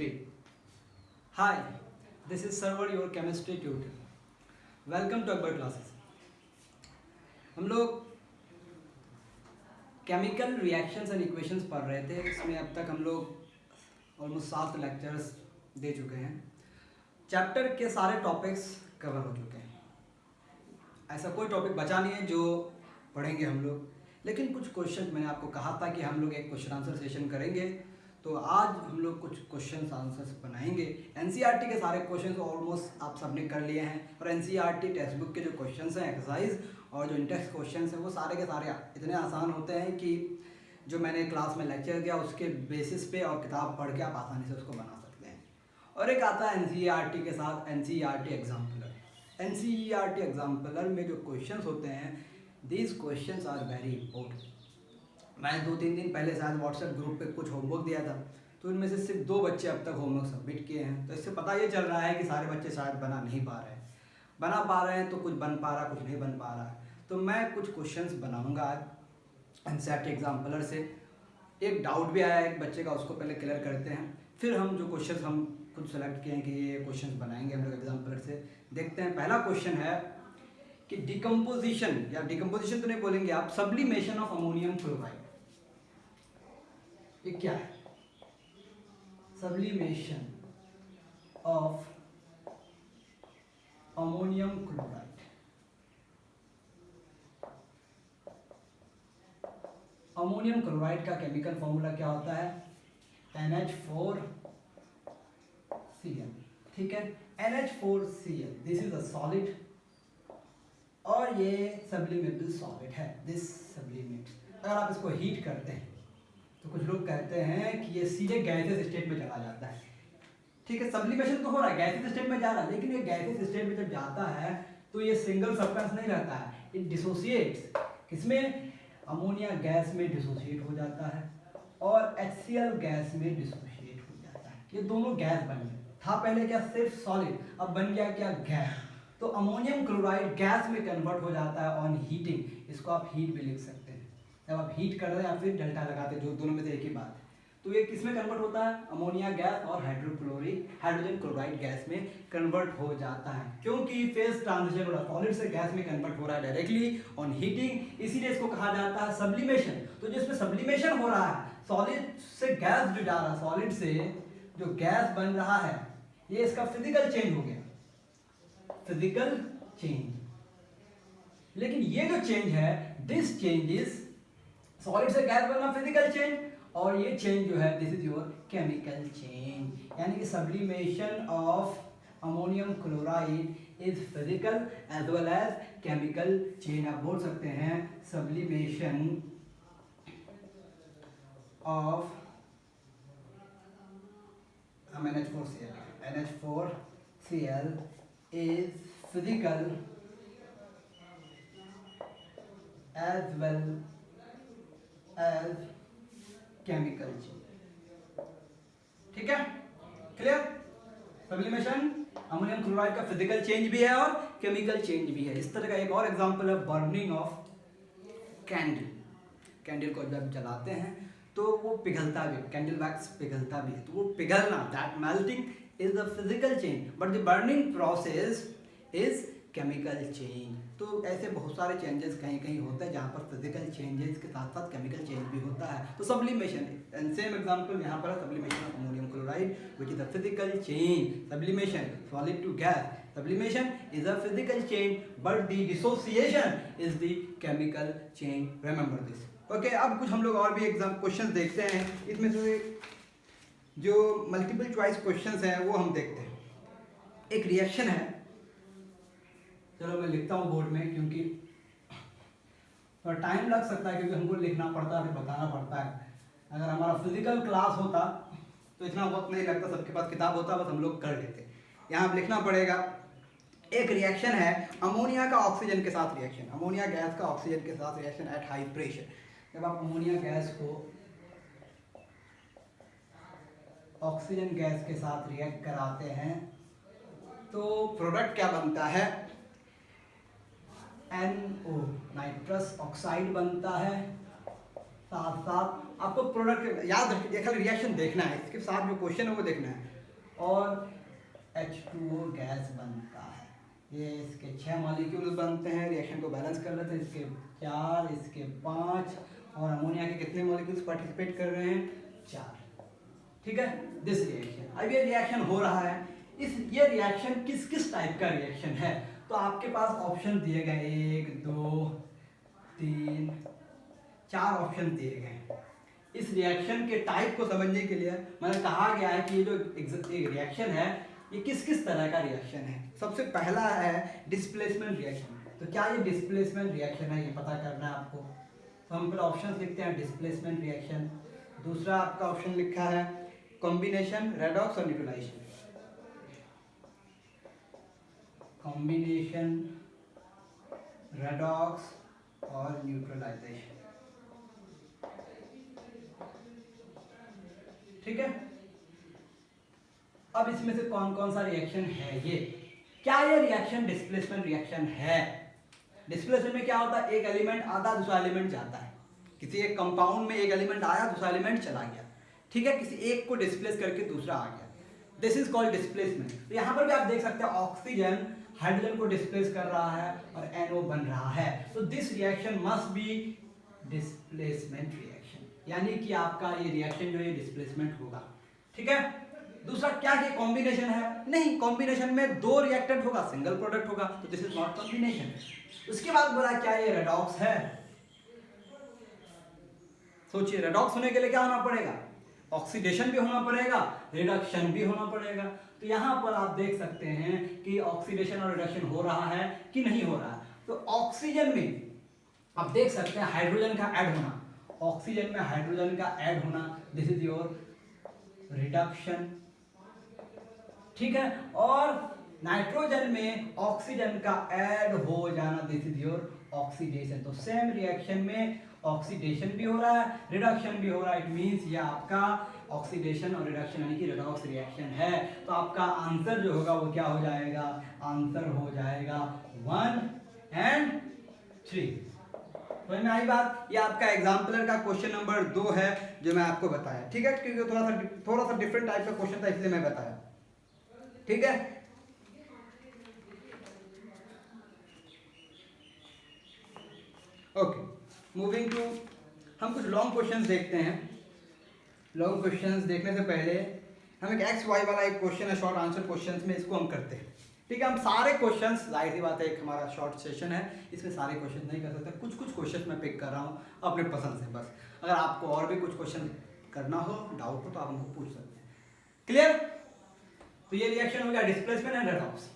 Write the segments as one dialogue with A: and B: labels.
A: 3. Hi, this is Server, your chemistry tutor. Welcome to Akbar classes. हम लोग chemical reactions and equations पढ़ रहे थे. इसमें अब तक हम लोग ऑलमोस्ट 7 लेक्चर्स दे चुके हैं. चैप्टर के सारे टॉपिक्स कवर हो चुके हैं. ऐसा कोई टॉपिक बचा नहीं है जो पढ़ेंगे हम लोग. लेकिन कुछ क्वेश्चन मैंने आपको कहा था कि हम लोग एक क्वेश्चन आंसर सेशन करेंगे. तो आज हम लोग कुछ क्वेश्चन आंसर्स बनाएंगे. एनसीईआरटी के सारे क्वेश्चन ऑलमोस्ट आप सबने कर लिए हैं. और एनसीईआरटी टेक्स्ट बुक के जो क्वेश्चन हैं एक्सरसाइज और जो इंटेक्स्ट क्वेश्चन हैं वो सारे के सारे इतने आसान होते हैं कि जो मैंने क्लास में लेक्चर दिया उसके बेसिस पे और किताब पढ़ के आप आसानी से उसको बना सकते हैं. और एक आता है एनसीईआरटी के साथ एनसीईआरटी एग्जाम्पलर. एनसीईआरटी एग्जाम्पलर में जो क्वेश्चंस होते हैं these questions are very important. मैंने 2-3 दिन पहले शायद व्हाट्सएप ग्रुप पे कुछ होमवर्क दिया था, तो इनमें से सिर्फ 2 बच्चे अब तक होमवर्क सबमिट किए हैं. तो इससे पता ये चल रहा है कि सारे बच्चे शायद बना नहीं पा रहे हैं. बना पा रहे हैं तो कुछ बन पा रहा, कुछ नहीं बन पा रहा. तो मैं कुछ क्वेश्चंस बनाऊंगा आज एनसीईआरटी एग्जाम्पलर से. एक डाउट भी आया है एक बच्चे का, उसको पहले क्लियर करते हैं. फिर हम जो क्वेश्चन हम खुद सेलेक्ट किए हैं कि ये क्वेश्चन बनाएंगे हम लोग एग्जाम्पलर से, देखते हैं. पहला क्वेश्चन है कि डिकम्पोजिशन, या डिकम्पोजिशन तो नहीं बोलेंगे आप, सब्लिमेशन ऑफ अमोनियम क्लोराइड. ये क्या है? Sublimation of ammonium chloride. Ammonium chloride का केमिकल फॉर्मूला क्या होता है? NH4Cl. ठीक है, NH4Cl. This is a solid और ये सब्लिमेबल सॉलिड है. दिस सब्लिमेट्स. अगर आप इसको हीट करते हैं तो कुछ लोग कहते हैं कि ये सीधे गैसेस स्टेट में चला जाता है. ठीक है, सब्लिमेशन तो हो रहा है, गैसेस स्टेट में जा रहा है, लेकिन ये गैसेस स्टेट में जब जाता है तो ये सिंगल सब्सटेंस नहीं रहता है. It dissociates. किसमें? अमोनिया गैस में डिसोसिएट हो जाता है और HCl गैस में डिसोसिएट हो जाता है. ये दोनों गैस बन गए. था पहले क्या? सिर्फ सॉलिड. अब बन गया क्या? गैस. तो अमोनियम क्लोराइड गैस में कन्वर्ट हो जाता है ऑन हीटिंग. इसको आप हीट भी लिख सकते हैं. जब आप हीट कर रहे हैं या फिर डेल्टा लगाते हैं, जो दोनों में से एक ही बात है. तो ये किस में कन्वर्ट होता है? अमोनिया गैस और हाइड्रोजन क्लोराइड गैस में कन्वर्ट हो जाता है. क्योंकि फेज ट्रांजिशन हो रहा है, सॉलिड से गैस में कन्वर्ट हो रहा है डायरेक्टली ऑन हीटिंग. इसीलिए इसको कहा जाता है सब्लिमेशन. तो जिसमें सब्लिमेशन हो रहा है, सॉलिड से गैस जो जा रहा है, सॉलिड से जो गैस बन रहा है, ये इसका फिजिकल चेंज हो गया. Physical change. लेकिन ये जो चेंज है, दिस चेंज इज सॉलिड से गैस बनना, फिजिकल चेंज. और ये चेंज जो है this is your chemical change. यानी कि sublimation of ammonium chloride is physical as well as chemical change. आप बोल सकते हैं sublimation of NH4Cl is physical as well as chemical change. ठीक है, क्लियर? सब्लिमेशन अमोनियम क्लोराइड का फिजिकल चेंज भी है और केमिकल चेंज भी है. इस तरह का एक और एग्जांपल है बर्निंग ऑफ कैंडल. कैंडल को जब जलाते हैं तो वो पिघलता भी, कैंडल वैक्स पिघलता भी है. तो वो पिघलना, that melting is the physical change, but the burning process is chemical change. तो ऐसे बहुत सारे चेंजेस कहीं कहीं होते हैं जहाँ पर फिजिकल चेंजेस के साथ साथ केमिकल चेंज भी होता है. तो सब्लिमेशन एंड सेम एग्जांपल यहाँ पर sublimation of ammonium chloride which is a physical change. Sublimation solid to gas, sublimation is a physical change but the dissociation is the chemical change. Remember this. Okay, अब कुछ हम लोग और भी exam question देखते हैं. इसमें से जो मल्टीपल चॉइस क्वेश्चंस हैं वो हम देखते हैं. एक रिएक्शन है, चलो मैं लिखता हूँ बोर्ड में, क्योंकि थोड़ा टाइम लग सकता है क्योंकि हमको लिखना पड़ता है, फिर बताना पड़ता है. अगर हमारा फिजिकल क्लास होता तो इतना वक्त नहीं लगता, सबके पास किताब होता, बस हम लोग कर लेते. यहाँ लिखना पड़ेगा. एक रिएक्शन है अमोनिया का ऑक्सीजन के साथ रिएक्शन, अमोनिया गैस का ऑक्सीजन के साथ रिएक्शन एट हाई प्रेशर. जब आप अमोनिया गैस को ऑक्सीजन गैस के साथ रिएक्ट कराते हैं तो प्रोडक्ट क्या बनता है? NO नाइट्रस ऑक्साइड बनता है साथ साथ आपको प्रोडक्ट याद रखिए, खाली रिएक्शन देखना है, इसके साथ जो क्वेश्चन है वो देखना है। और H2O गैस बनता है, ये इसके 6 मॉलिक्यूल बनते हैं, रिएक्शन को बैलेंस कर लेते हैं, इसके 4, इसके 5, और अमोनिया के कितने मॉलिक्यूल्स पार्टिसिपेट कर रहे हैं? 4। ठीक है, दिस रिएक्शन। अब ये रिएक्शन हो रहा है, ये रिएक्शन किस किस टाइप का रिएक्शन है? तो आपके पास ऑप्शन दिए गए 1 2 3 4 ऑप्शन दिए गए हैं। इस रिएक्शन के टाइप को समझने के लिए मैंने कहा गया है कि ये जो रिएक्शन है ये किस किस तरह का रिएक्शन है। सबसे पहला है डिस्प्लेसमेंट रिएक्शन। तो क्या ये डिस्प्लेसमेंट रिएक्शन है, ये पता करना है आपको। तो हम पहले ऑप्शन लिखते हैं डिस्प्लेसमेंट रिएक्शन। दूसरा आपका ऑप्शन लिखा है कॉम्बिनेशन, रेडॉक्स और न्यूट्रलाइजेशन। कॉम्बिनेशन, रेडॉक्स और न्यूट्रलाइजेशन। ठीक है, अब इसमें से कौन कौन सा रिएक्शन है ये? क्या ये रिएक्शन डिस्प्लेसमेंट रिएक्शन है? डिस्प्लेसमेंट में क्या होता है, एक एलिमेंट आता दूसरा एलिमेंट जाता है। किसी एक कंपाउंड में एक एलिमेंट आया दूसरा एलिमेंट चला गया। ठीक है, किसी एक को डिस्प्लेस करके दूसरा आ गया, दिस इज कॉल्ड डिस्प्लेसमेंट। तो यहां पर भी आप देख सकते हैं ऑक्सीजन हाइड्रोजन को डिस्प्लेस कर रहा है और NO बन रहा है। तो this reaction must be displacement reaction, यानी कि आपका ये रिएक्शन जो है डिस्प्लेसमेंट होगा। ठीक है, दूसरा क्या ये कॉम्बिनेशन है? नहीं, कॉम्बिनेशन में 2 रिएक्टेंट होगा, सिंगल प्रोडक्ट होगा, तो दिस इज नॉट कॉम्बिनेशन। उसके बाद बोला क्या ये रेडॉक्स है? सोचिए, रेडॉक्स होने के लिए क्या होना पड़ेगा? ऑक्सीडेशन भी होना पड़ेगा, रिडक्शन भी होना पड़ेगा। तो यहां पर आप देख सकते हैं कि ऑक्सीडेशन और रिडक्शन हो रहा है कि नहीं हो रहा है। तो ऑक्सीजन में आप देख सकते हैं हाइड्रोजन का ऐड होना, ऑक्सीजन में हाइड्रोजन का ऐड होना, दिस इज योर रिडक्शन। ठीक है, और नाइट्रोजन में ऑक्सीजन का ऐड हो जाना, दिस इज योर ऑक्सीडेशन। तो सेम रिएक्शन में ऑक्सीडेशन भी हो रहा है, रिडक्शन भी हो रहा है, इट मींस ये आपका ऑक्सीडेशन और रिडक्शन यानी कि रेडॉक्स रिएक्शन है। तो आपका आंसर जो होगा वो क्या हो जाएगा? आंसर हो जाएगा 1 और 3। समझ में आई बात? ये आपका एग्जाम्पलर का क्वेश्चन नंबर 2 है जो मैं आपको बताया। ठीक है, क्योंकि थोड़ा सा डिफरेंट टाइप का क्वेश्चन था इसलिए मैं बताया। ठीक है, ओके, मूविंग टू, हम कुछ लॉन्ग क्वेश्चंस देखते हैं। लॉन्ग क्वेश्चंस देखने से पहले हम एक एक्स वाई वाला एक क्वेश्चन है, शॉर्ट आंसर क्वेश्चंस में, इसको हम करते हैं। ठीक है, हम सारे क्वेश्चंस, जाहिर सी बात है एक हमारा शॉर्ट सेशन है, इसमें सारे क्वेश्चन नहीं कर सकते, कुछ कुछ क्वेश्चन मैं पिक कर रहा हूँ अपने पसंद से बस। अगर आपको और भी कुछ क्वेश्चन करना हो, डाउट हो, तो आप हमको पूछ सकते हैं। क्लियर? तो ये रिएक्शन हो गया डिस्प्लेसमेंट एंड रेडॉक्स।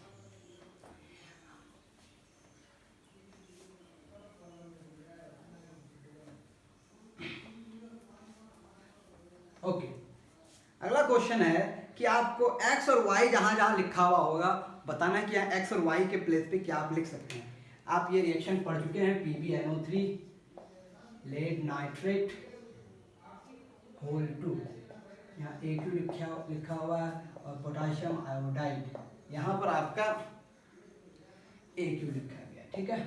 A: ओके, अगला क्वेश्चन है कि आपको x और y जहां जहां लिखा हुआ होगा बताना है कि यहाँ x और y के प्लेस पे क्या आप लिख सकते हैं। आप ये रिएक्शन पढ़ चुके हैं, PbNO3 लेड नाइट्रेट होल 2, यहाँ A2 लिखा हुआ है और पोटाशियम आयोडाइड, यहाँ पर आपका A2 लिखा गया। ठीक है,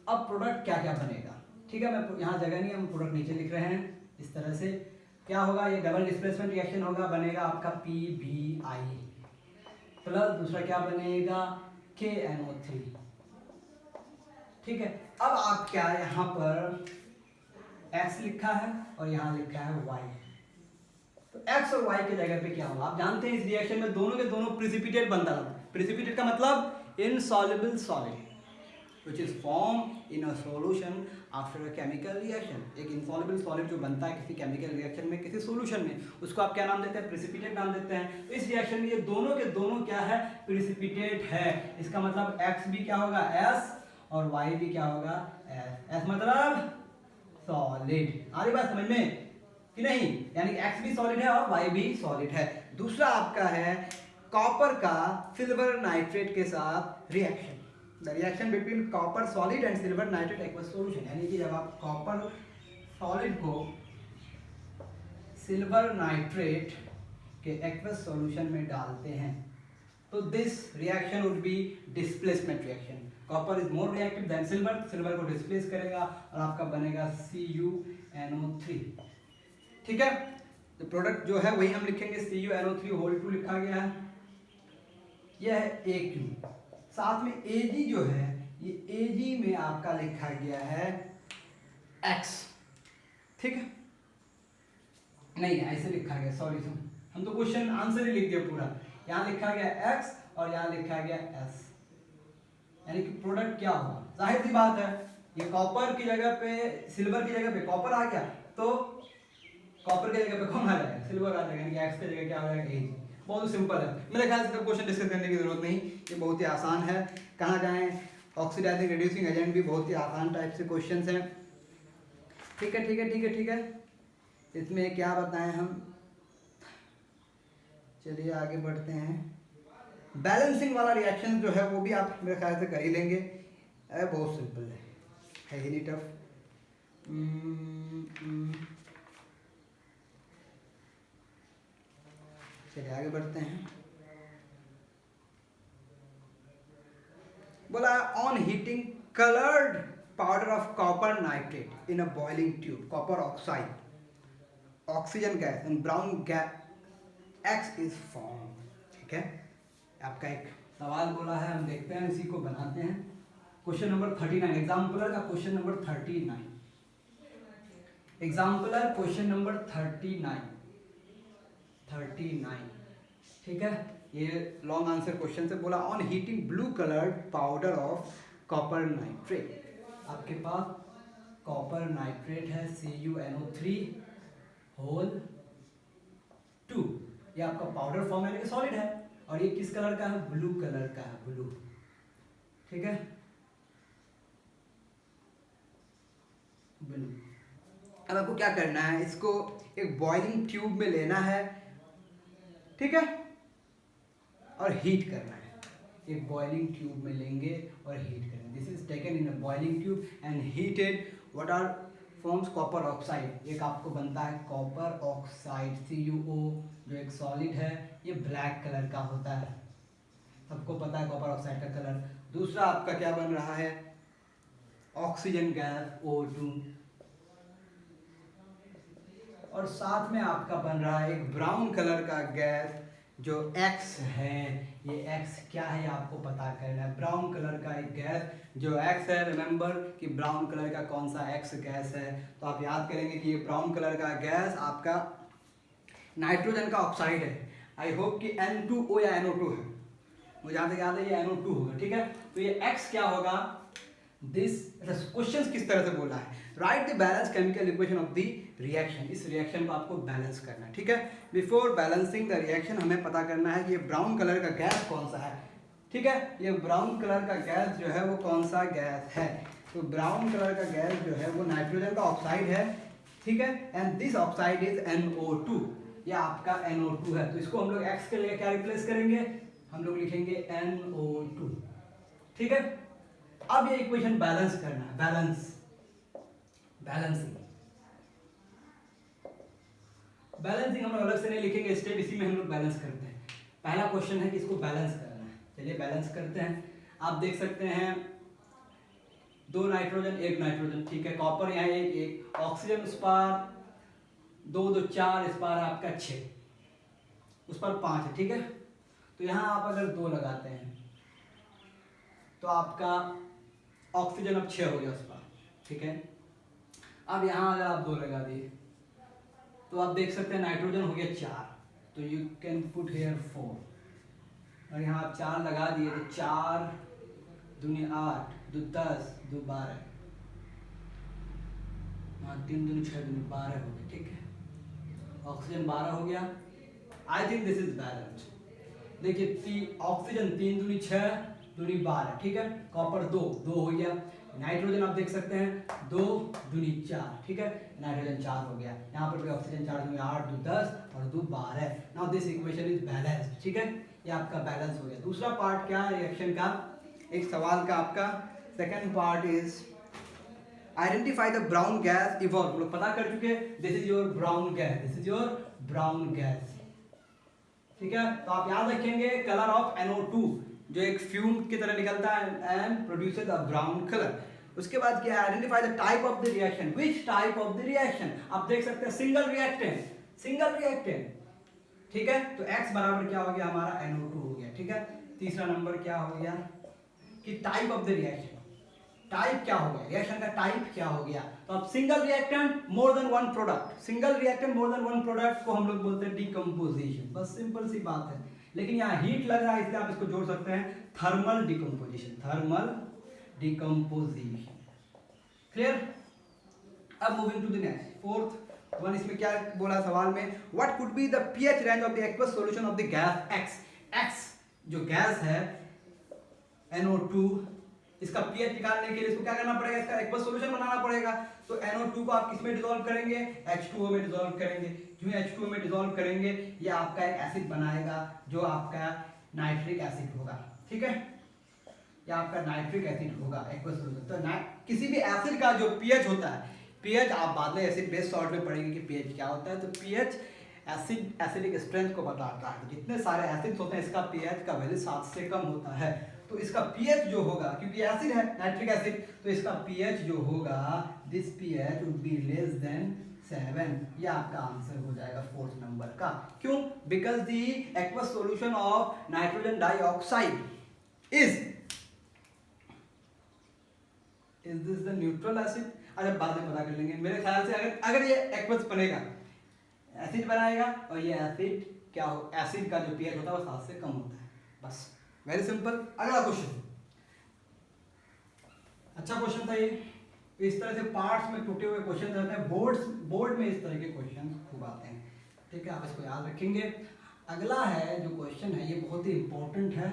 A: अब प्रोडक्ट क्या क्या बनेगा? ठीक है, मैं यहाँ जगह नहीं, हम प्रोडक्ट नीचे लिख रहे हैं इस तरह से। क्या होगा? ये डबल डिस्प्लेसमेंट रिएक्शन होगा, बनेगा आपका PbI प्लस दूसरा क्या बनेगा? KNO3। ठीक है, अब आप क्या यहाँ पर X लिखा है और यहाँ लिखा है Y, तो X और Y की जगह पे क्या होगा? आप जानते हैं इस रिएक्शन में दोनों के दोनों प्रिसिपिटेट बनता है। प्रिसिपिटेट का मतलब insoluble solid which is formed in a solution after a chemical reaction। एक insoluble solid जो बनता है किसी chemical reaction में, किसी solution में, उसको आप क्या नाम देते हैं? precipitate नाम देते हैं। तो इस रिएक्शन में ये दोनों के दोनों क्या है? precipitate है। इसका मतलब X भी क्या होगा? S, और Y भी क्या होगा? S। S मतलब सॉलिड। आ रही बात समझ में कि नहीं? यानी X भी सॉलिड है और Y भी सॉलिड है। दूसरा आपका है कॉपर का सिल्वर नाइट्रेट के साथ reaction. The reaction between copper solid and silver nitrate aqueous solution, यानी कि जब आप कॉपर सॉलिड को सिल्वर नाइट्रेट के एक्वस सॉल्यूशन में डालते हैं तो this reaction would be displacement reaction. Copper is more reactive than silver, silver को डिस्प्लेस करेगा और आपका बनेगा CuNO3. ठीक है, तो प्रोडक्ट जो है वही हम लिखेंगे, CuNO3 लिखा गया है. यह है AQ, साथ में Ag जो है ये Ag में आपका लिखा गया है X. ठीक है, नहीं ऐसे लिखा गया, सॉरी हम तो क्वेश्चन आंसर ही लिख दिया पूरा. यहाँ लिखा गया X और यहाँ लिखा गया S, यानी कि प्रोडक्ट क्या होगा. जाहिर सी बात है, ये कॉपर की जगह पे सिल्वर की जगह पे कॉपर आ गया, तो कॉपर की जगह पे कौन आ जाएगा, सिल्वर आ जाएगा, यानी कि X की जगह क्या आ जाएगा, Ag. बहुत सिंपल है, मेरे ख्याल से क्वेश्चन डिस्कस करने की जरूरत नहीं, ये बहुत ही आसान है. कहाँ जाएं, ऑक्सीडाइजिंग रिड्यूसिंग एजेंट भी बहुत ही आसान टाइप से क्वेश्चन हैं. ठीक है ठीक है ठीक है ठीक है. इसमें क्या बताएं हम, चलिए आगे बढ़ते हैं. बैलेंसिंग वाला रिएक्शन जो है वो भी आप मेरे ख्याल से कर ही लेंगे, बहुत सिंपल है ही नहीं टफ. चलिए आगे बढ़ते हैं. बोला on heating coloured powder of copper nitrate in a boiling tube, copper oxide, oxygen gas and brown gas X is form. ठीक है, आपका एक सवाल बोला है, हम देखते हैं, इसी को बनाते हैं. क्वेश्चन नंबर 39, एग्जाम्पलर का question number 39, exemplar question number 39. ठीक है, ये लॉन्ग आंसर क्वेश्चन से बोला on heating blue coloured powder of copper nitrate. आपके पास कॉपर नाइट्रेट है CuNO3 होल 2, ये आपका पाउडर फॉर्म है, सॉलिड है, और ये किस कलर का है, ब्लू कलर का है, ब्लू. ठीक है, ब्लू. अब आपको क्या करना है, इसको एक बॉइलिंग ट्यूब में लेना है. ठीक है, और हीट करना है. एक बॉइलिंग ट्यूब में लेंगे और हीट करेंगे. This is taken in a boiling tube and heated. What are forms, copper oxide, एक आपको बनता है कॉपर ऑक्साइड CuO, जो एक सॉलिड है, ये ब्लैक कलर का होता है, सबको पता है कॉपर ऑक्साइड का कलर. दूसरा आपका क्या बन रहा है, ऑक्सीजन गैस O2, और साथ में आपका बन रहा है एक ब्राउन कलर का गैस जो X है. ये X क्या है आपको पता करना है, ब्राउन कलर का एक गैस जो X है. रिमेंबर कि ब्राउन कलर का कौन सा X गैस है, तो आप याद करेंगे कि ये ब्राउन कलर का गैस आपका नाइट्रोजन का ऑक्साइड है. आई होप कि N2O या NO2 है, मुझे जहाँ तक याद है ये NO2 होगा. ठीक है, तो ये X क्या होगा, दिस क्वेश्चन किस तरह से बोला है, right the balance chemical equation of the reaction. इस रिएक्शन को आपको बैलेंस करना है. ठीक है, बिफोर बैलेंसिंग द रिएक्शन हमें पता करना है कि ये ब्राउन कलर का गैस कौन सा है. ठीक है, ये ब्राउन कलर का गैस जो है वो कौन सा गैस है, तो ब्राउन कलर का गैस जो है वो नाइट्रोजन का ऑक्साइड है. ठीक है, and this oxide is NO2, ये आपका NO2 है. तो इसको हम लोग X के लिए क्या रिप्लेस करेंगे, हम लोग लिखेंगे NO2. ठीक है, अब ये इक्वेशन बैलेंस करना है, बैलेंसिंग हम लोग अलग से नहीं लिखेंगे, स्टेप इसी में हम लोग बैलेंस करते हैं. पहला क्वेश्चन है कि इसको बैलेंस करना है. चलिए बैलेंस करते हैं. आप देख सकते हैं 2 नाइट्रोजन 1 नाइट्रोजन. ठीक है, कॉपर यहाँ एक, ऑक्सीजन उस पर 2 2 4, इस पर आपका 6, उस पर 5 है. ठीक है, तो यहाँ आप अगर 2 लगाते हैं तो आपका ऑक्सीजन अब 6 हो गया उस पर. ठीक है, अब यहाँ अगर आप 2 लगा दिए तो आप देख सकते हैं नाइट्रोजन हो गया 4, तो यू कैन पुट हेयर 4, और यहाँ आप 4 लगा दिए तो 4 दूनी 8, 2 10, 2 12, 3 दूनी 6, 2 12 हो गया. ठीक है, ऑक्सीजन 12 हो गया. I think this is balanced. देखिए ऑक्सीजन 3 दूनी 6, दूनी 12. ठीक है, कॉपर 2 हो गया. नाइट्रोजन आप देख सकते हैं 2 दूनी 4. ठीक है, नाइट्रोजन 4 हो गया. यहाँ पर भी ऑक्सीजन 4 दूनी 8, 2 10 और 2 12. Now this equation is balanced. ठीक है, ये आपका बैलेंस हो गया. दूसरा पार्ट क्या है रिएक्शन का, एक सवाल का आपका second part is identify the brown gas evolve. हम लोग पता कर चुके, this is your brown gas, this is your brown gas. ठीक है, तो आप याद रखेंगे कलर ऑफ NO2 जो एक फ्यूम की तरह निकलता है and produces a brown colour. उसके बाद क्या है, identify the type of the reaction, which type of the reaction. आप देख सकते हैं सिंगल रिएक्टेंट, ठीक है, तो X बराबर क्या हो गया हमारा NO2 हो गया। ठीक है, तीसरा नंबर क्या हो गया कि type of the reaction, type क्या हो गया, रिएक्शन का टाइप क्या हो गया। तो अब single reactant more than one product, single reactant more than one product को हम लोग बोलते हैं डिकम्पोजिशन। बस सिंपल सी बात है, लेकिन यहाँ हीट लग रहा है इसलिए आप इसको जोड़ सकते हैं thermal decomposition, thermal decomposition. Clear. अब moving to the next, fourth one, इसमें क्या बोला सवाल में, what could be the pH range of the aqueous solution of the gas X. X जो गैस है NO2, इसका पीएच निकालने के लिए इसको क्या करना पड़ेगा, इसका एक्वस सॉल्यूशन बनाना पड़ेगा। तो NO2 को आप किस में डिसॉल्व करेंगे, H2O में डिसॉल्व करेंगे। जो H2O में डिसॉल्व करेंगे ये आपका एक एसिड बनाएगा जो आपका नाइट्रिक एसिड होगा। ठीक है, ये आपका नाइट्रिक एसिड होगा एक्वस सॉल्यूशन। तो किसी भी एसिड का जो पीएच होता है, पीएच आप बाद में एसिड बेस सॉल्ट में पढ़ेंगे कि पीएच क्या होता है। तो पीएच एसिडिक स्ट्रेंथ को बताता है। जितने सारे एसिड्स होते हैं इसका पीएच का वैल्यू 7 से कम होता है। तो इसका पीएच जो होगा, क्योंकि एसिड है नाइट्रिक एसिड, तो इसका पीएच जो होगा, this pH would be less than 7। ये आपका आंसर हो जाएगा फोर्थ नंबर का। क्यों? Because the aqueous solution of nitrogen dioxide is this the neutral acid. अरे बाद में पता कर लेंगे। मेरे ख्याल से अगर ये एक्वस बनेगा, एसिड बनाएगा, और ये एसिड क्या हो, एसिड का जो पीएच होता है वो 7 से कम होता है। बस वेरी सिंपल। अगला क्वेश्चन, अच्छा क्वेश्चन था ये। इस तरह से पार्ट्स में टूटे हुए क्वेश्चन रहते हैं, बोर्ड में इस तरह के क्वेश्चन खूब आते हैं। ठीक है, आप इसको याद रखेंगे। अगला है जो क्वेश्चन है ये बहुत ही इंपॉर्टेंट है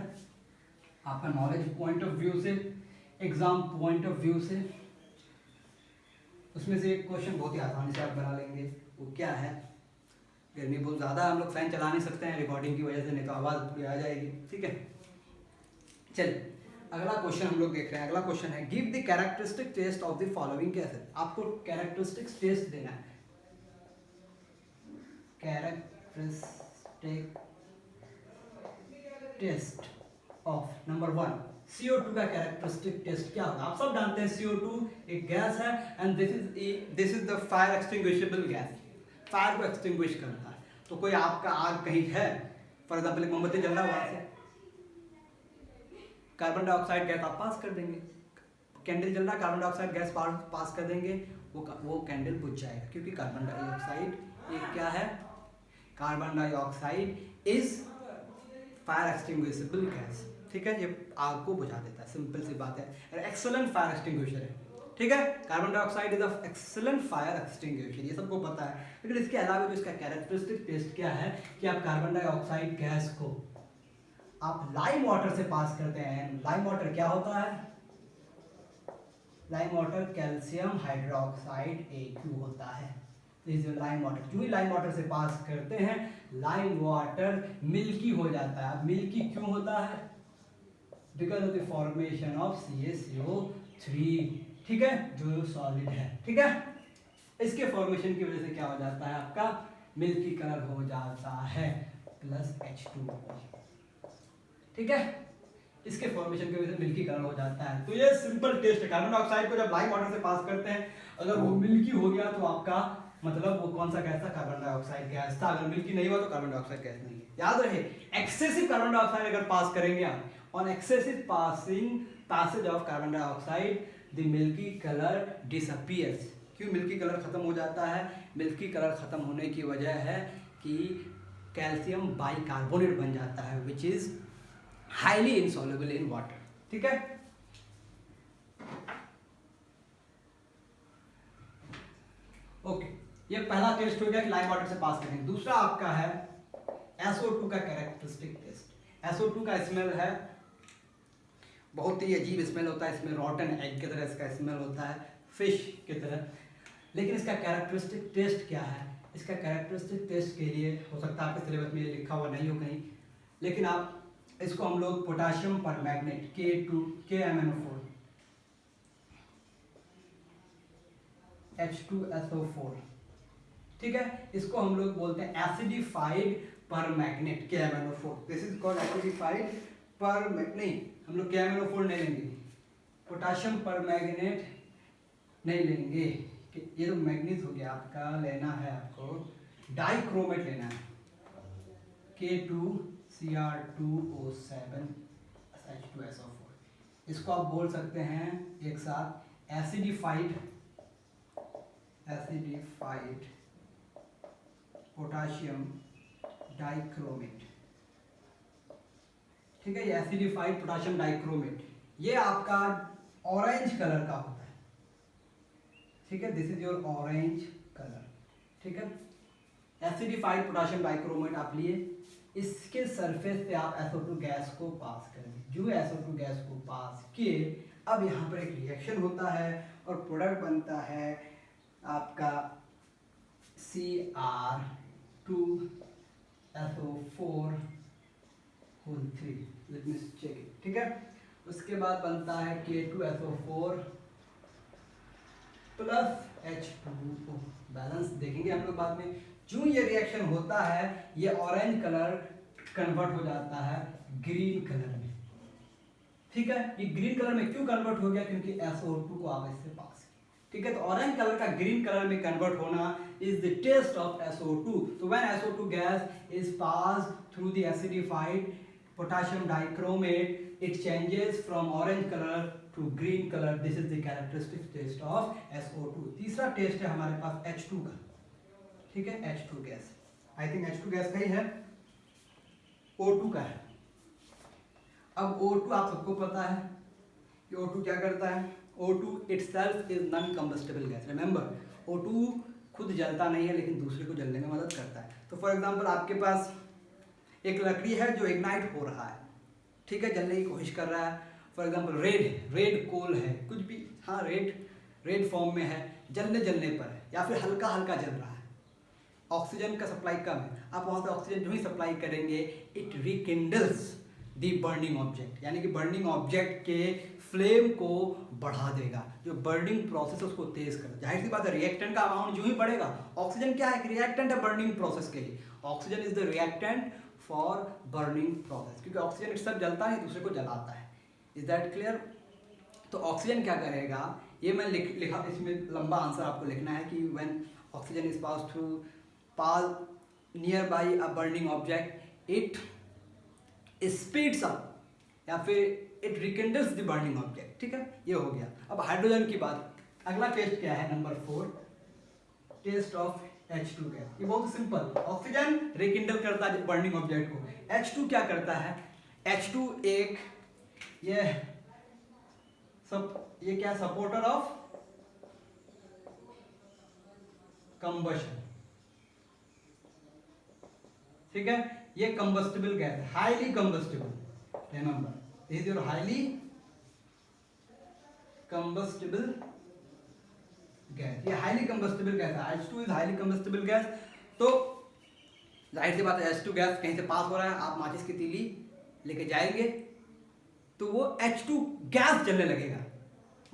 A: आपका नॉलेज पॉइंट ऑफ व्यू से, एग्जाम पॉइंट ऑफ व्यू से। उसमें से एक क्वेश्चन बहुत ही आसानी से आप बना लेंगे। वो क्या है, गर्मी बहुत ज़्यादा है, हम लोग फैन चला नहीं सकते हैं रिकॉर्डिंग की वजह से, नहीं तो आवाज़ पूरी आ जाएगी। ठीक है, चलिए अगला क्वेश्चन हम लोग देख रहे हैं। अगला क्वेश्चन है, give the characteristic test of the following gases. आपको कैरेक्टरिस्टिक्स टेस्ट देना है। Characteristic test of number 1 CO2 का कैरेक्टरिस्टिक टेस्ट क्या होगा। आप सब जानते हैं CO2 एक गैस है and this is the fire extinguishable gas, fire को एक्सटिंग्विश करता है। तो कोई आपका आग कहीं है, फॉर एग्जाम्पल एक मोमबत्ती जल रहा है, वहां से कार्बन डाइऑक्साइड गैस आप पास कर देंगे। कैंडल जल रहा है, कार्बन डाइऑक्साइड गैस पास कर देंगे, वो कैंडल बुझ जाएगा, क्योंकि कार्बन डाइऑक्साइड एक क्या है, carbon dioxide is fire extinguishable gas. ठीक है, ये आग को बुझा देता है, सिंपल सी बात है। एक्सेलेंट फायर एक्सटिंग्विशर है। ठीक है, carbon dioxide is a excellent fire extinguisher, ये सबको पता है। लेकिन इसके अलावा जो इसका कैरेक्टरिस्टिक टेस्ट क्या है कि आप कार्बन डाइऑक्साइड गैस को आप लाइम वाटर से पास करते हैं। लाइम वाटर क्या होता है, lime water calcium hydroxide AQ होता है। लाइम वाटर, जो ही लाइम वाटर से पास करते हैं लाइम वाटर मिल्की हो जाता है। मिल्की क्यों होता है, because of the formation of CaCO3। ठीक है, जो सॉलिड है। ठीक है, इसके फॉर्मेशन की वजह से क्या हो जाता है, आपका मिल्की कलर हो जाता है प्लस H2O। ठीक है, इसके फॉर्मेशन की वजह से मिल्की कलर हो जाता है। तो ये सिंपल टेस्ट है। कार्बन डाइऑक्साइड को जब लाइम वाटर से पास करते हैं, अगर वो मिल्की हो गया तो आपका मतलब वो कौन सा गैस था, कार्बन डाइऑक्साइड गैस था। अगर मिल्की नहीं हुआ तो कार्बन डाइऑक्साइड गैस नहीं है। याद रहे, एक्सेसिव कार्बन डाइऑक्साइड अगर पास करेंगे आप, on excessive passage of carbon dioxide the milky colour disappears. क्यों मिल्की कलर खत्म हो जाता है, मिल्की कलर खत्म होने की वजह है कि कैल्शियम बाइकार्बोनेट बन जाता है, which is highly insoluble in water. ठीक है, ओके, ये पहला टेस्ट हो गया कि लाइम वाटर से पास करेंगे। दूसरा आपका है SO2 का कैरेक्टरिस्टिक टेस्ट। SO2 का स्मेल है, बहुत ही अजीब स्मेल होता है, इसमें रॉटन एग की तरह इसका स्मेल होता है, फिश की तरह। लेकिन इसका कैरेक्टरिस्टिक टेस्ट क्या है, इसका कैरेक्टरिस्टिक टेस्ट के लिए हो सकता है आपके सिलेबस में ये लिखा हुआ नहीं हो कहीं, लेकिन आप इसको हम लोग पोटाशियम पर मैग्नेट KMnO4 H2SO4, ठीक है, इसको हम लोग बोलते हैं acidified परमैग्नेट KMnO4, this is called acidified नहीं, हम लोग KMnO4 नहीं लेंगे, पोटाशियम परमैग्नेट नहीं लेंगे, ये तो मैग्नीज हो गया आपका, लेना है आपको डाइक्रोमेट लेना है, K2Cr2O7 H2SO4, इसको आप बोल सकते हैं एक साथ एसिडिफाइड पोटाशियम डाइक्रोमेट। ठीक है, ये एसिडिफाइड पोटाशियम डाइक्रोमेट, ये आपका ऑरेंज कलर का होता है। ठीक है, this is your orange colour. ठीक है, एसिडिफाइड पोटाशियम डाइक्रोमेट आप लिए, इसके सरफेस से आप SO2 गैस को पास करेंगे। जो SO2 गैस को पास किए, अब यहाँ पर एक रिएक्शन होता है और प्रोडक्ट बनता है आपका Cr2SO4 whole 3। Let me check it. ठीक है, उसके बाद बनता है K2SO4 प्लस H2O, बैलेंस देखेंगे हम लोग बाद में। जो ये रिएक्शन होता है, ये ऑरेंज कलर कन्वर्ट हो जाता है ग्रीन कलर में। ठीक है, ये ग्रीन कलर में क्यों कन्वर्ट हो गया? क्योंकि SO2 को आप इससे पास। ठीक है, तो ऑरेंज कलर का ग्रीन कलर में कन्वर्ट होना is the test of SO2। तो when SO2 gas is pass through the acidified potassium dichromate, it changes from orange color to green color. This is the characteristic taste of SO2। तीसरा test है हमारे पास H2 का। ठीक है, H2 gas, I think H2 gas का ही है, O2 का है। अब O2 आप सबको पता है कि O2 क्या करता है। O2 itself is non-combustible gas। Remember, O2 खुद जलता नहीं है, लेकिन दूसरे को जलने में मदद करता है। तो फॉर एग्जांपल आपके पास एक लकड़ी है जो इग्नाइट हो रहा है, ठीक है, जलने की कोशिश कर रहा है। फॉर एग्जांपल रेड कोल है, कुछ भी, हाँ, रेड फॉर्म में है, जलने पर है, या फिर हल्का हल्का जल रहा है, ऑक्सीजन का सप्लाई कम है, आप वहाँ से ऑक्सीजन जो ही सप्लाई करेंगे, इट रिकिंडल्स द बर्निंग ऑब्जेक्ट, यानी कि बर्निंग ऑब्जेक्ट के फ्लेम को बढ़ा देगा। जो बर्निंग प्रोसेस उसको तेज कर, जाहिर सी बात है, रिएक्टेंट का अमाउंट जो ही बढ़ेगा, ऑक्सीजन क्या है, रिएक्टेंट है बर्निंग प्रोसेस के लिए। Oxygen is the reactant for burning process, क्योंकि ऑक्सीजन इट्सेल्फ जलता है, दूसरे को जलाता है। Is that clear? तो ऑक्सीजन क्या करेगा, ये मैं लिखा, इसमें लंबा आंसर आपको लिखना है कि when oxygen is pass near by a burning object, it speeds up या फिर इट रिकिंडल्स द बर्निंग ऑब्जेक्ट। ठीक है, ये हो गया। अब हाइड्रोजन की बात, अगला टेस्ट क्या है, number 4, test of H2 gas. ये बहुत सिंपल, ऑक्सीजन रिकिंडल करता है बर्निंग ऑब्जेक्ट को, H2 क्या करता है, H2 एक ये क्या, सपोर्टर ऑफ कंबशन। ठीक है, ये कंबस्टिबल गैस है, highly combustible. Remember, this is your highly combustible gas, ये हाईली कंबस्टिबल गैस है। H2 is highly combustible gas. तो जाहिर सी बात है, H2 गैस कहीं से पास हो रहा है, आप माचिस की तीली लेके जाएंगे तो वो H2 गैस जलने लगेगा।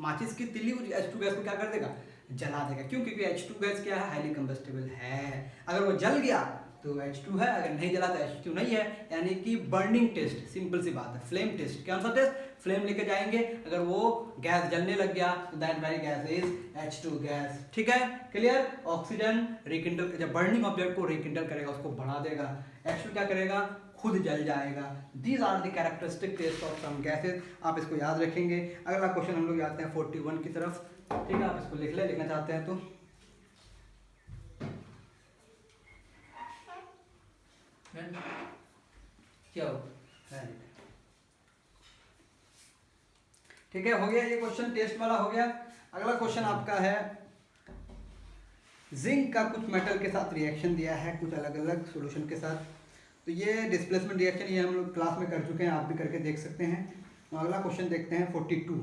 A: माचिस की तीली H2 गैस को क्या कर देगा, जला देगा। क्यों? क्योंकि H2 गैस क्या है, हाईली कंबस्टिबल है। अगर वो जल गया तो H2 है, अगर नहीं जला तो H2 नहीं है। यानी कि बर्निंग टेस्ट, सिंपल सी बात है, फ्लेम टेस्ट। क्या सा टेस्ट, फ्लेम लेके जाएंगे, अगर वो गैस जलने लग गया तो that very gas is H2 gas. ठीक है, क्लियर? ऑक्सीजन रिकिंडल, जब बर्निंग ऑब्जेक्ट को रिकिंडल करेगा, उसको बढ़ा देगा, H2 क्या करेगा, खुद जल जाएगा। These are the characteristic test of some gases. आप इसको याद रखेंगे। अगला क्वेश्चन हम लोग आते हैं 41 की तरफ। ठीक है, आप इसको लिखना चाहते हैं तो क्या हो, ठीक है, हो गया ये क्वेश्चन, टेस्ट वाला हो गया। अगला क्वेश्चन आपका है, जिंक का कुछ मेटल के साथ रिएक्शन दिया है, कुछ अलग अलग सॉल्यूशन के साथ। तो ये डिस्प्लेसमेंट रिएक्शन, ये हम लोग क्लास में कर चुके हैं, आप भी करके देख सकते हैं। अगला क्वेश्चन देखते हैं 42।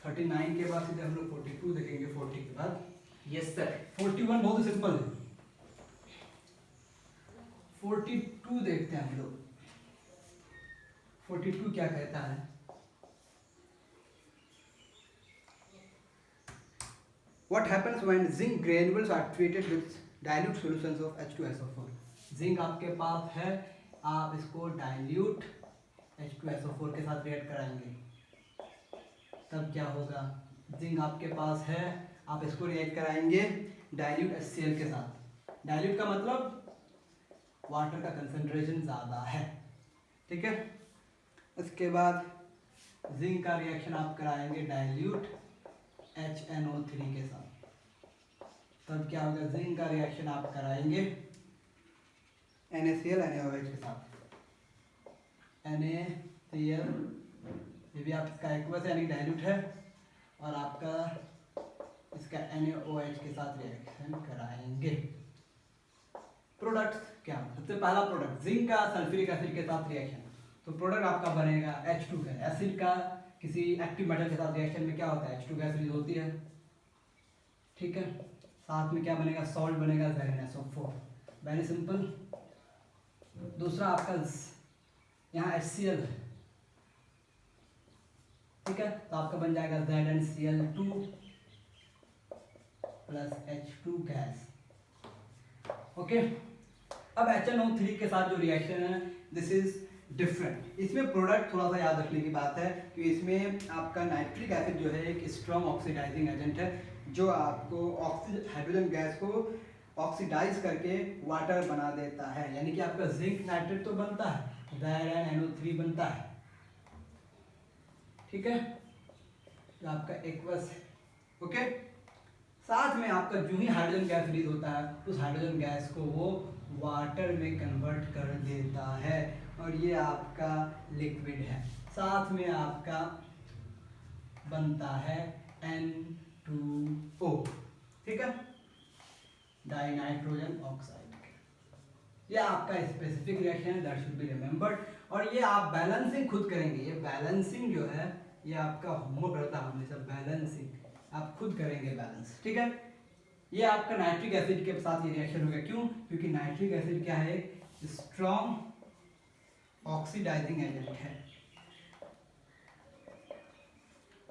A: 39 के बाद सीधे हम लोग 42 देखेंगे, 40 के बाद। Yes sir. 41 बहुत सिंपल है। 42 देखते हैं हम लोग। 42 क्या कहता है, What happens when zinc granules are treated with dilute solutions of H2SO4? Zinc आपके पास है, आप इसको डाइल्यूट H2SO4 के साथ रिएक्ट कराएंगे, तब क्या होगा, जिंक आपके पास है, आप इसको रिएक्ट कराएंगे डाइल्यूट HCl के साथ। डाइल्यूट का मतलब वाटर का कंसंट्रेशन ज़्यादा है, ठीक है। उसके बाद जिंक का रिएक्शन आप कराएंगे डाइल्यूट HNO3 के साथ, तब क्या होगा, जिंक का रिएक्शन आप कराएंगे NaCl NaOH के साथ। NaCl ये भी आपका एक्वस यानी डाइल्यूट है, और आपका इसका NaOH के साथ रिएक्शन कराएंगे। प्रोडक्ट क्या, सबसे पहला प्रोडक्ट जिंक का सल्फ्यूरिक एसिड के साथ रिएक्शन, तो प्रोडक्ट आपका बनेगा H2 गैस। एसिड का किसी एक्टिव मेटल के साथ रिएक्शन में क्या होता है, H2 गैस रिलीज होती है, ठीक है। साथ में क्या बनेगा, सॉल्ट बनेगा ZnSO4, वेरी सिंपल। दूसरा आपका यहाँ HCl है, ठीक है, तो आपका बन जाएगा ZnCl2 plus H2 gas, okay. अब HNO3 के साथ जो रिएक्शन है, दिस इज डिफरेंट। इसमें प्रोडक्ट थोड़ा सा याद रखने की बात है कि इसमें आपका नाइट्रिक एसिड जो है एक स्ट्रॉन्ग ऑक्सीडाइजिंग एजेंट है, जो आपको हाइड्रोजन गैस को ऑक्सीडाइज करके वाटर बना देता है, यानी कि आपका जिंक नाइट्रेट तो बनता है, ZnNO3 बनता है, ठीक है, तो आपका एक्वस है, ओके। साथ में आपका जो ही हाइड्रोजन गैस रिलीज होता है, उस हाइड्रोजन गैस को वो वाटर में कन्वर्ट कर देता है, और ये आपका लिक्विड है। साथ में आपका बनता है N2O, ठीक है, डाइनाइट्रोजन ऑक्साइड। ये आपका स्पेसिफिक रिएक्शन है, दैट शुड बी रिमेंबर्ड। और ये आप बैलेंसिंग खुद करेंगे, ये बैलेंसिंग जो है ये आपका होमवर्क रहता है हमेशा, बैलेंसिंग आप खुद करेंगे बैलेंस, ठीक है। ये आपका नाइट्रिक एसिड के साथ ये रिएक्शन होगा, क्यों, क्योंकि नाइट्रिक एसिड क्या है, स्ट्रॉन्ग ऑक्सीडाइजिंग एजेंट है।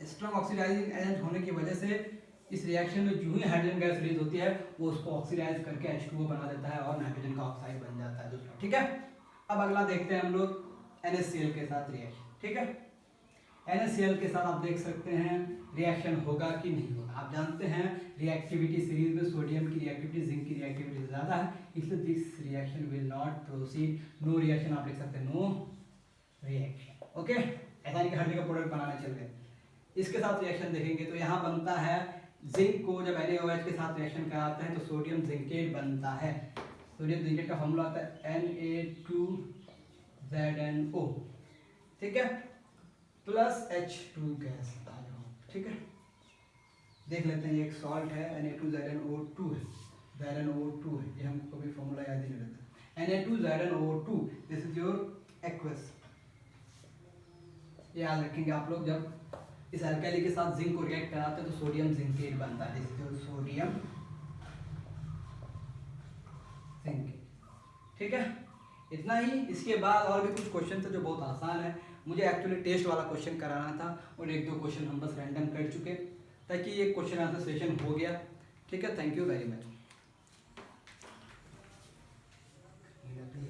A: स्ट्रॉन्ग ऑक्सीडाइजिंग एजेंट होने की वजह से इस रिएक्शन में जो ही हाइड्रोजन गैस रिलीज होती है, वो उसको ऑक्सीडाइज करके H2O बना देता है और नाइट्रोजन का ऑक्साइड बन जाता है दूसरा, ठीक है। अब अगला देखते हैं हम लोग NaCl के साथ रिएक्शन, ठीक है। NaCl के साथ आप देख सकते हैं रिएक्शन होगा कि नहीं होगा। आप जानते हैं रिएक्टिविटी सीरीज में सोडियम की रिएक्टिविटी जिंक की रिएक्टिविटी से ज़्यादा है, इसलिए this reaction will not proceed, no reaction आप लिख सकते हैं, नो रिएक्शन, ओके। ऐसा नहीं कि हर जगह प्रोडक्ट बनाने चल गए। इसके साथ रिएक्शन देखेंगे तो यहाँ बनता है, जिंक को जब NaOH के साथ रिएक्शन कराते हैं तो सोडियम जिंकेट बनता है। सोडियम जिंकेट का फॉर्मूला आता है Na2ZnO, ठीक है, प्लस H2 गैस, ठीक है। देख लेते हैं, ये एक सॉल्ट है Na2ZnO2 है, ZnO2 है, ये हमको कभी फॉर्मूला याद ही नहीं रहता। Na2ZnO2, this is your aqueous, याद रखेंगे आप लोग। जब इस अल्काली के साथ जिंक को रिएक्ट कराते हैं तो सोडियम जिंकेट बनता है, सोडियम जिंकेट, ठीक है। इतना ही। इसके बाद और भी कुछ क्वेश्चन थे जो बहुत आसान है, मुझे एक्चुअली टेस्ट वाला क्वेश्चन कराना था और एक दो क्वेश्चन हम बस रैंडम कर चुके, ताकि ये क्वेश्चन आंसर सेशन हो गया, ठीक है। Thank you very much.